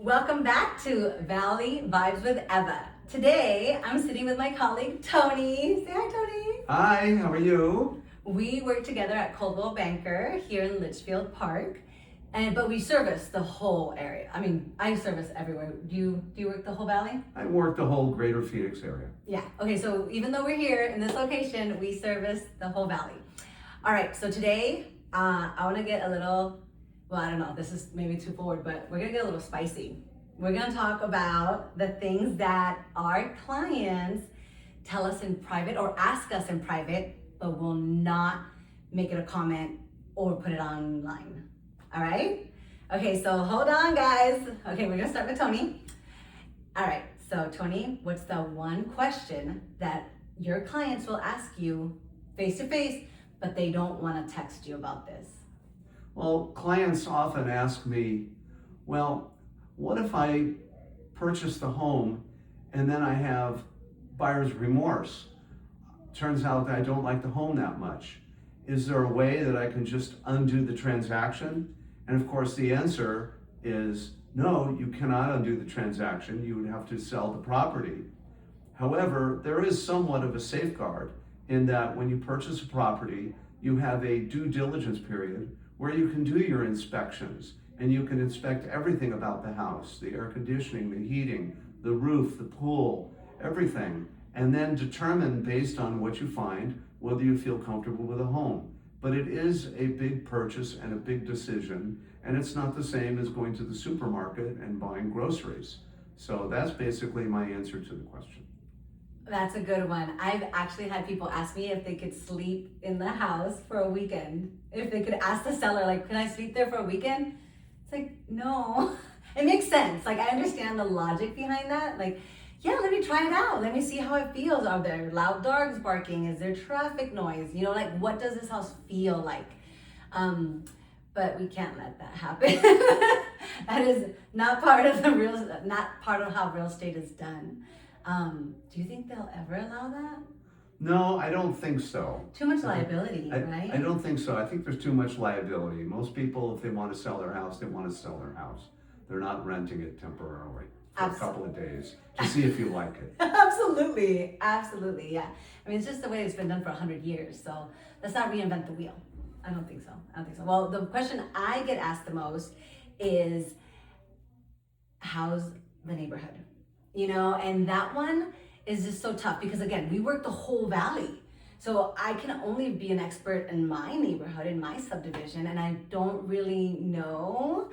Welcome back to Valley Vibes with Eva. Today, I'm sitting with my colleague, Tony. Say hi, Tony. Hi, how are you? We work together at Coldwell Banker here in Litchfield Park, but we service the whole area. I mean, I service everywhere. Do you work the whole valley? I work the whole greater Phoenix area. Yeah. Okay, so even though we're here in this location, we service the whole valley. All right, so today, I want to get a little, well, I don't know, this is maybe too forward, but we're going to get a little spicy. We're going to talk about the things that our clients tell us in private or ask us in private, but will not make it a comment or put it online. All right? Okay, so hold on, guys. Okay, we're going to start with Tony. All right, so Tony, what's the one question that your clients will ask you face to face, but they don't want to text you about this? Well, clients often ask me, well, what if I purchase the home and then I have buyer's remorse? Turns out that I don't like the home that much. Is there a way that I can just undo the transaction? And of course, the answer is no, you cannot undo the transaction. You would have to sell the property. However, there is somewhat of a safeguard in that when you purchase a property, you have a due diligence period where you can do your inspections and you can inspect everything about the house, the air conditioning, the heating, the roof, the pool, everything, and then determine based on what you find whether you feel comfortable with a home. But it is a big purchase and a big decision, and it's not the same as going to the supermarket and buying groceries. So that's basically my answer to the question. That's a good one. I've actually had people ask me if they could sleep in the house for a weekend. If they could ask the seller, like, can I sleep there for a weekend? It's like, no. It makes sense. Like, I understand the logic behind that. Like, yeah, let me try it out. Let me see how it feels. Are there loud dogs barking? Is there traffic noise? You know, like, what does this house feel like? But we can't let that happen. That is not part of how real estate is done. Do you think they'll ever allow that? No, I don't think so. Too much liability, right? I don't think so. I think there's too much liability. Most people, if they want to sell their house, they want to sell their house. They're not renting it temporarily for a couple of days to see if you like it. Absolutely, yeah. I mean, it's just the way it's been done for 100 years. So let's not reinvent the wheel. I don't think so. Well, the question I get asked the most is, how's the neighborhood? You know, and that one is just so tough because, again, we work the whole valley. So I can only be an expert in my neighborhood, in my subdivision, and I don't really know,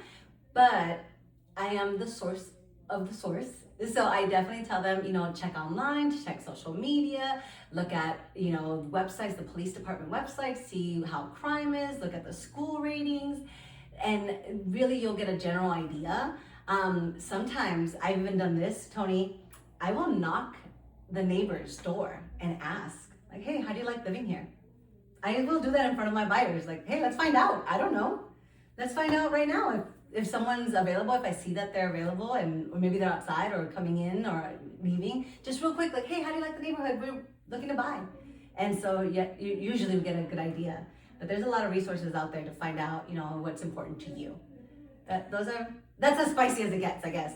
but I am the source of the source. So I definitely tell them, you know, check online, check social media, look at, you know, websites, the police department websites, see how crime is, look at the school ratings, and really you'll get a general idea. Sometimes I've even done this, Tony. I will knock the neighbor's door and ask, like, hey, how do you like living here? I will do that in front of my buyers. Like, hey, let's find out. I don't know. Let's find out right now if someone's available, if I see that they're available or maybe they're outside or coming in or leaving, just real quick, like, hey, how do you like the neighborhood? We're looking to buy. And so yeah, usually we get a good idea. But there's a lot of resources out there to find out, you know, what's important to you. That's as spicy as it gets, I guess.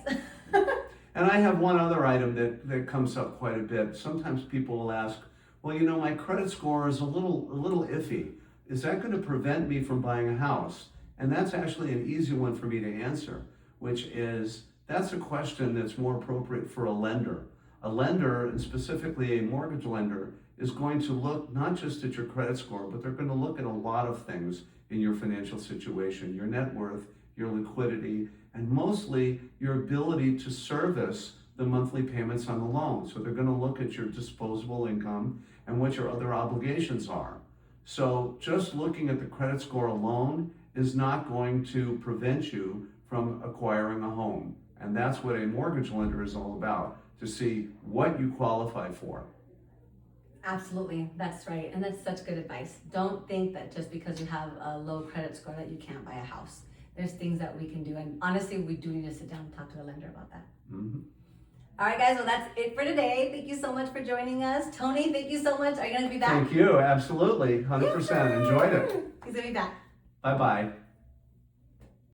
And I have one other item that comes up quite a bit. Sometimes people will ask, well, you know, my credit score is a little iffy. Is that going to prevent me from buying a house? And that's actually an easy one for me to answer, which is, that's a question that's more appropriate for a lender. A lender, and specifically a mortgage lender, is going to look not just at your credit score, but they're going to look at a lot of things in your financial situation, your net worth, your liquidity, and mostly your ability to service the monthly payments on the loan. So they're going to look at your disposable income and what your other obligations are. So just looking at the credit score alone is not going to prevent you from acquiring a home. And that's what a mortgage lender is all about, to see what you qualify for. Absolutely, that's right. And that's such good advice. Don't think that just because you have a low credit score that you can't buy a house. There's things that we can do. And honestly, we do need to sit down and talk to the lender about that. Mm-hmm. All right, guys, well, that's it for today. Thank you so much for joining us. Tony, thank you so much. Are you going to be back? Thank you, absolutely, 100%. Enjoyed it. He's going to be back. Bye-bye.